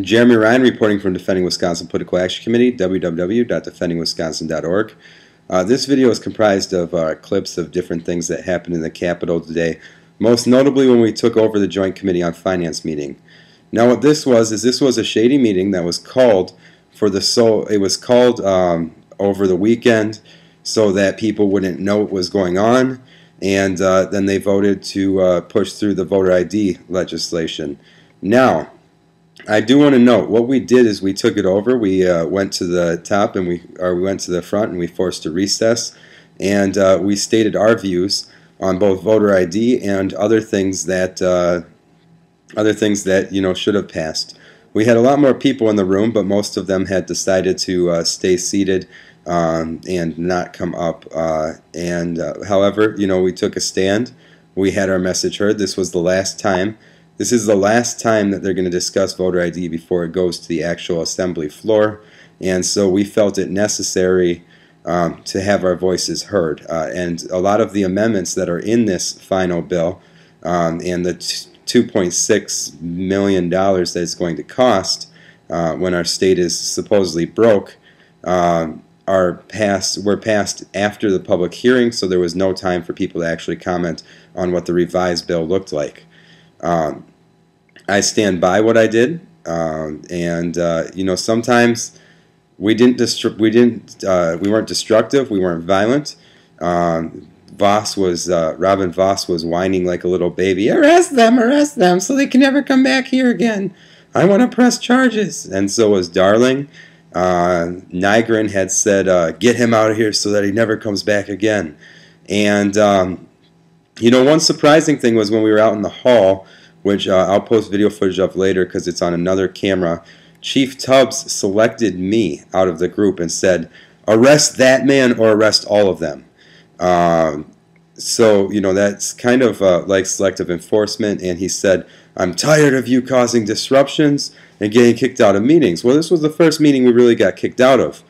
Jeremy Ryan reporting from Defending Wisconsin Political Action Committee, www.defendingwisconsin.org. This video is comprised of clips of different things that happened in the Capitol today, most notably when we took over the Joint Committee on Finance meeting. Now what this was a shady meeting that was called over the weekend so that people wouldn't know what was going on, and then they voted to push through the voter ID legislation. Now, I do want to note what we did is we took it over. We went to the top and we went to the front and we forced a recess, and we stated our views on both voter ID and other things that should have passed. We had a lot more people in the room, but most of them had decided to stay seated and not come up. However, we took a stand. We had our message heard. This was the last time. This is the last time that they're going to discuss voter ID before it goes to the actual assembly floor, and so we felt it necessary to have our voices heard. And a lot of the amendments that are in this final bill and the $2.6 million that it's going to cost when our state is supposedly broke were passed after the public hearing, so there was no time for people to actually comment on what the revised bill looked like. I stand by what I did, sometimes we weren't destructive, we weren't violent. Robin Vos was whining like a little baby. Arrest them, so they can never come back here again. I want to press charges. And so was Darling. Nygren had said, get him out of here so that he never comes back again. And one surprising thing was when we were out in the hall, which I'll post video footage of later because it's on another camera, Chief Tubbs selected me out of the group and said, arrest that man or arrest all of them. So that's kind of like selective enforcement, and he said, I'm tired of you causing disruptions and getting kicked out of meetings. Well, this was the first meeting we really got kicked out of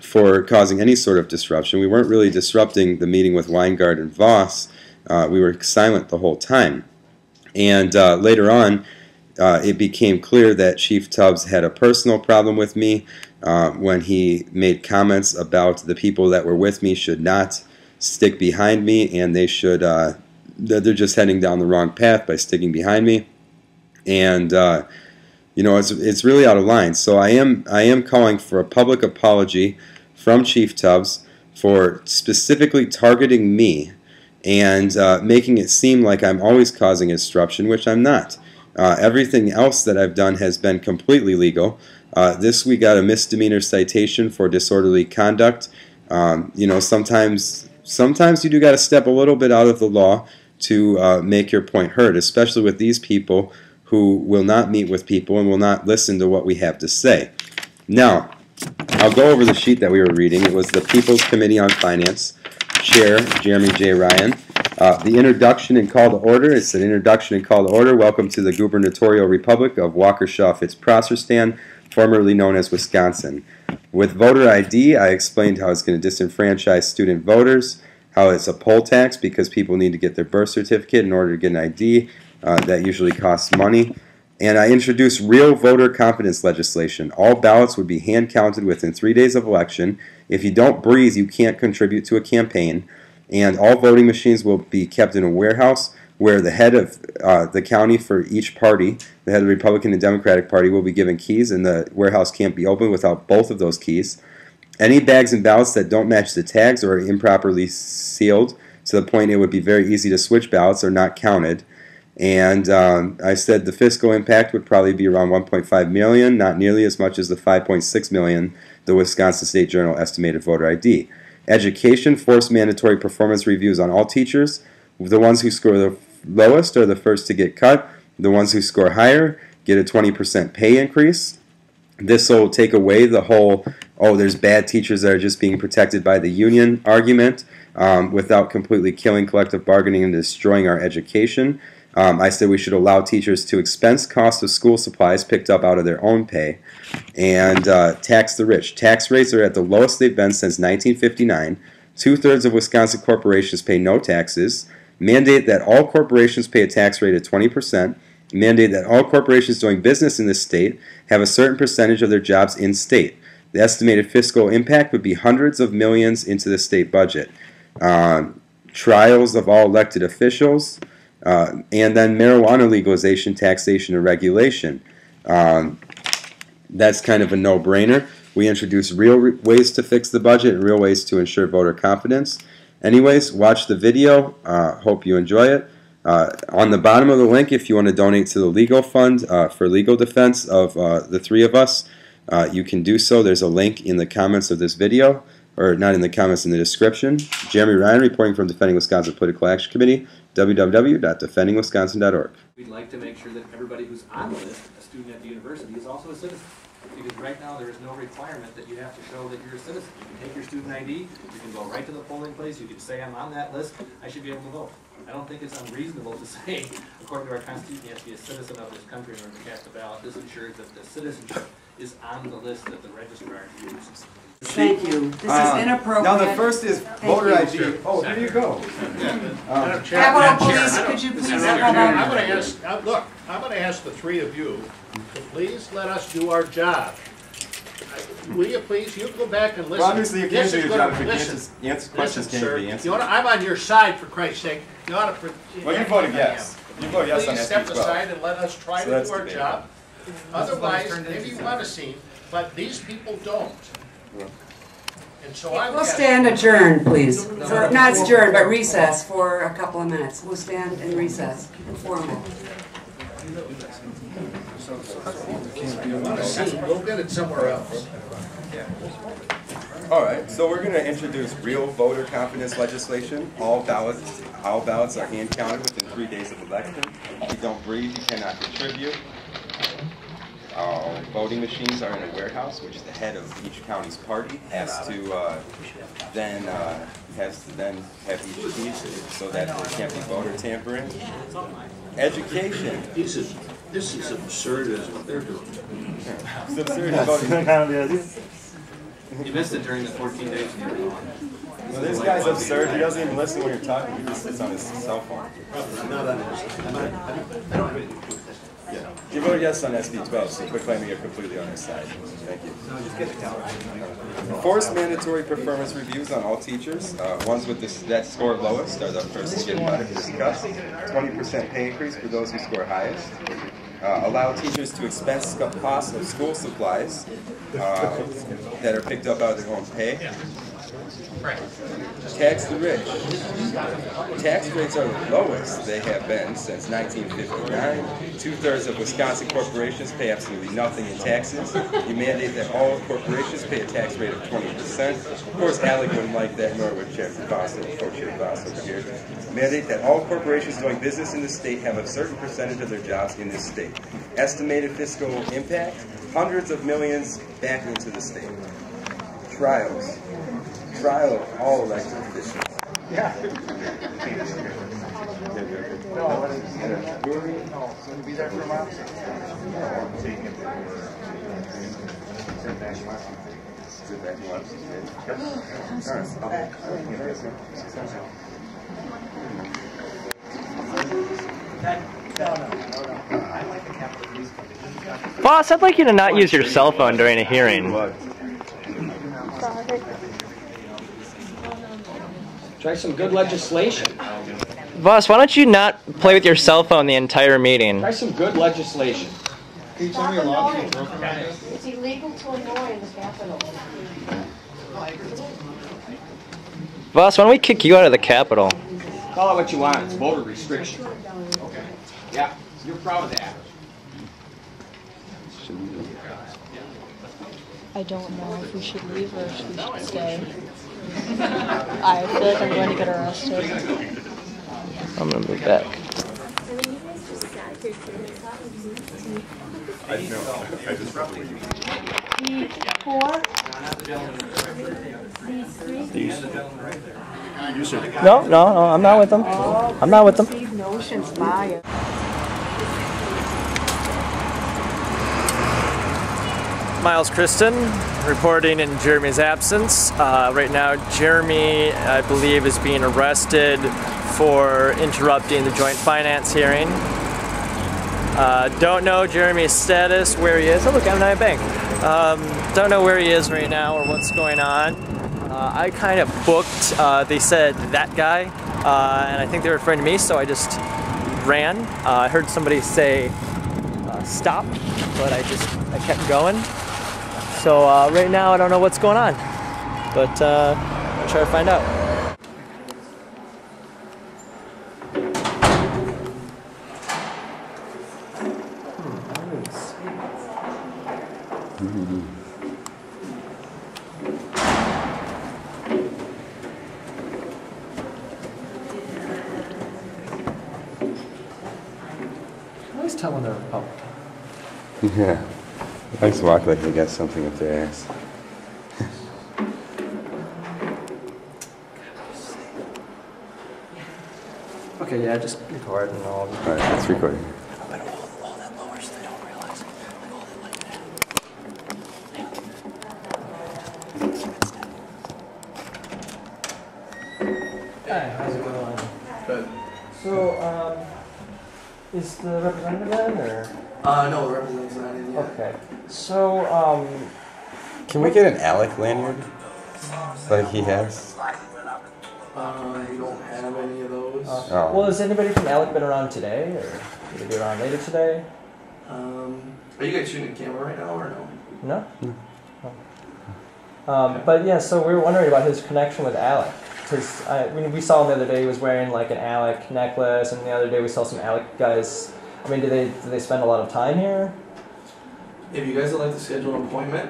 for causing any sort of disruption. We weren't really disrupting the meeting with Weingart and Vos. We were silent the whole time. And later on, it became clear that Chief Tubbs had a personal problem with me when he made comments about the people that were with me should not stick behind me, and they should they're just heading down the wrong path by sticking behind me. And it's really out of line. So I am calling for a public apology from Chief Tubbs for specifically targeting me and making it seem like I'm always causing disruption, which I'm not. Everything else that I've done has been completely legal. This we got a misdemeanor citation for disorderly conduct. Sometimes you do got to step a little bit out of the law to make your point heard, especially with these people who will not meet with people and will not listen to what we have to say. Now, I'll go over the sheet that we were reading. It was the People's Committee on Finance, Chair Jeremy J. Ryan. The introduction and call to order. It's an introduction and call to order. Welcome to the gubernatorial republic of Waukesha-Fitz-Prosperstan, formerly known as Wisconsin. With voter ID, I explained how it's going to disenfranchise student voters, how it's a poll tax because people need to get their birth certificate in order to get an ID. That usually costs money. And I introduced real voter confidence legislation. All ballots would be hand counted within 3 days of election. If you don't breathe, you can't contribute to a campaign. And all voting machines will be kept in a warehouse where the head of the county for each party, the head of the Republican and Democratic Party, will be given keys, and the warehouse can't be opened without both of those keys. Any bags and ballots that don't match the tags or are improperly sealed to the point it would be very easy to switch ballots are not counted. And I said the fiscal impact would probably be around $1.5 million, not nearly as much as the $5.6 million the Wisconsin State Journal estimated voter ID. Education, forced mandatory performance reviews on all teachers. The ones who score the lowest are the first to get cut. The ones who score higher get a 20% pay increase. This will take away the whole, there's bad teachers that are just being protected by the union argument without completely killing collective bargaining and destroying our education. I said we should allow teachers to expense costs of school supplies picked up out of their own pay, and tax the rich. Tax rates are at the lowest they've been since 1959. 2/3 of Wisconsin corporations pay no taxes. Mandate that all corporations pay a tax rate of 20%. mandate that all corporations doing business in this state have a certain percentage of their jobs in state. The estimated fiscal impact would be hundreds of millions into the state budget. Trials of all elected officials, and then marijuana legalization, taxation, and regulation. That's kind of a no-brainer. We introduce real ways to fix the budget and real ways to ensure voter confidence. Anyways, watch the video. Hope you enjoy it. On the bottom of the link, if you want to donate to the legal fund for legal defense of the three of us, you can do so. There's a link in the comments of this video, or not in the comments, in the description. Jeremy Ryan reporting from Defending Wisconsin Political Action Committee, www.defendingwisconsin.org. We'd like to make sure that everybody who's on the list, a student at the university, is also a citizen. Because right now there is no requirement that you have to show that you're a citizen. You can take your student ID, you can go right to the polling place, you can say I'm on that list, I should be able to vote. I don't think it's unreasonable to say, according to our Constitution, you have to be a citizen of this country in order to cast a ballot. This ensures that the citizenship is on the list that the registrar uses. Thank you. This is inappropriate. Now the first is voter ID. Oh, here you go. Capitol Police, could you please come I'm up? going to ask, look, I'm going to ask the three of you to please let us do our job. Will you please, you go back and listen. Well, obviously you can't do your job if you can't Listen. just answer questions can't be answered. I'm on your side, for Christ's sake. You ought to. Well, you voted yes. You voted yes on Please SB step 12. aside and let us try So to that's do our debatable. job. Otherwise, maybe you want to see, but these people don't. And so I We'll stand adjourned, please. For, not adjourned, but recess for a couple of minutes. We'll stand in recess. Formal. We'll get it somewhere else. All right, so we're going to introduce real voter confidence legislation. All ballots are hand counted within 3 days of election. If you don't breathe, you cannot contribute. Voting machines are in a warehouse, which the head of each county's party has to then have each piece so that there can't be voter tampering. Education. This is absurd as what they're doing. It's absurd voting. You missed it during the 14 days you were on. Well, this guy's absurd. He doesn't even listen when you're talking. He just sits on his cell phone. I'm not on this. I don't have anything to do with this. Yeah. You voted yes on SB 12, so quit claiming you're completely on his side. Thank you. Forced mandatory performance reviews on all teachers. Ones with that score lowest are the first to get money discussed. 20% pay increase for those who score highest. Allow teachers to expense costs of school supplies that are picked up out of their own pay. Tax the rich. Tax rates are the lowest they have been since 1959. 2/3 of Wisconsin corporations pay absolutely nothing in taxes. You mandate that all corporations pay a tax rate of 20%. Of course, Alec wouldn't like that, nor would Chair Voss, Co-Chair Voss over here. Mandate that all corporations doing business in the state have a certain percentage of their jobs in this state. Estimated fiscal impact, hundreds of millions back into the state. Trials. Trial of all elected officials. Yeah. Be there for a while. Boss, I'd like you to not use your cell phone during a hearing. Try some good legislation. Boss, why don't you not play with your cell phone the entire meeting? Try some good legislation. Can you tell me a law that's broken? It's illegal to annoy in the Capitol. Boss, why don't we kick you out of the Capitol? Call it what you want. It's voter restriction. Okay. Yeah, you're proud of that. I don't know if we should leave or if we should stay. I feel like I'm going to get arrested. I'm gonna move back. No, I'm not with them. I'm not with them. Miles Kristen, reporting in Jeremy's absence. Right now, Jeremy, I believe, is being arrested for interrupting the joint finance hearing. Don't know Jeremy's status, where he is. Oh look, M&I Bank. Don't know where he is right now or what's going on. I kind of booked, they said that guy, and I think they were referring to me, so I just ran. I heard somebody say stop, but I kept going. So right now I don't know what's going on, but I'll try to find out. Always tell when they're Republican. Yeah. I just walk like they got something up their ass. Okay, yeah, just record and all. Alright, it's recording. But hold it lower so they don't realize. Like, hold it like that. Hi, how's it going? Good. So, is the representative in, or? No, the representative's not in yet. Okay. So, Can we get an Alec lanyard? Like he has? We don't have any of those. Oh. well, has anybody from ALEC been around today, or will they be around later today? Are you guys shooting camera right now or no? No? No. But yeah, so we were wondering about his connection with ALEC. Because we saw him the other day, he was wearing like an ALEC necklace, and the other day we saw some ALEC guys. I mean, do they spend a lot of time here? If you guys would like to schedule an appointment,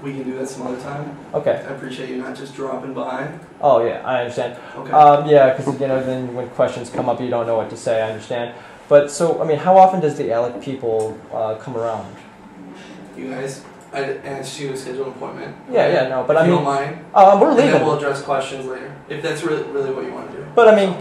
we can do that some other time. Okay. I appreciate you not just dropping by. Oh yeah, I understand. Okay. Yeah, because then when questions come up, you don't know what to say. I understand. But so, I mean, how often does the ALEC people come around? You guys, I asked you to schedule an appointment. Yeah, no, but if I mean, you don't mind. We're leaving. And then we'll address questions later, if that's really what you want to do. But I mean,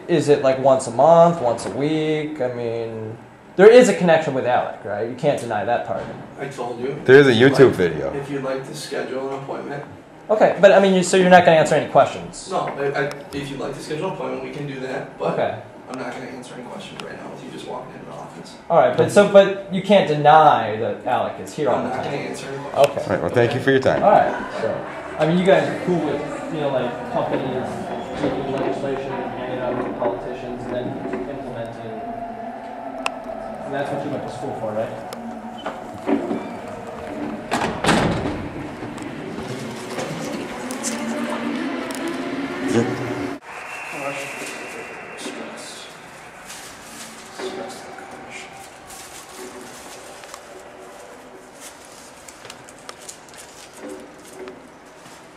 is it like once a month, once a week? I mean, there is a connection with ALEC, right? You can't deny that part. I told you. There is a YouTube video. If you'd like to schedule an appointment. Okay, but I mean, so you're not going to answer any questions? No, if you'd like to schedule an appointment, we can do that. But okay. I'm not going to answer any questions right now with you just walking into the office. All right, but you can't deny that ALEC is here all the time. I'm not going to answer any questions. Okay. All right, well, thank you for your time. All right. So, I mean, you guys are cool with like companies making legislation and handing it out to politicians and then implementing. And that's what you went to school for, right?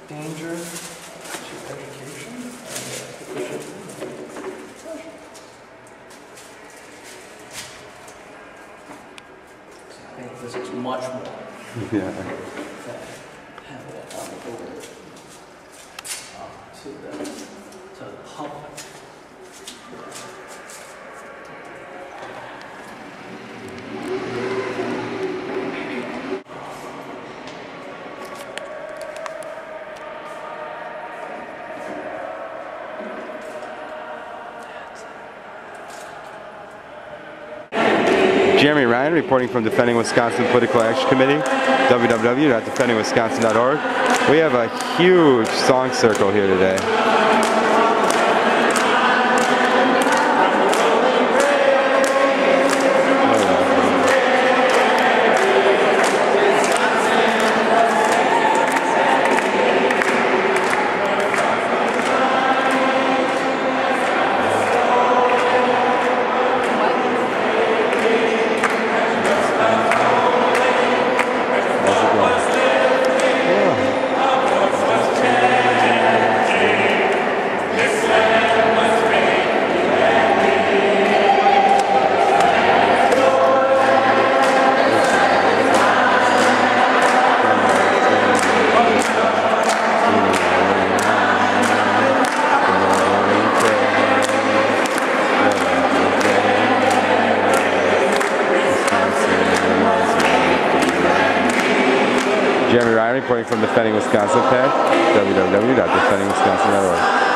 Danger to education and efficiency. I think this is much more. Yeah. Having it on the board to the public. Jeremy Ryan reporting from Defending Wisconsin Political Action Committee, www.defendingwisconsin.org. We have a huge song circle here today. Jeremy Ryan reporting from Defending Wisconsin PAC, www.defendingwisconsin.org.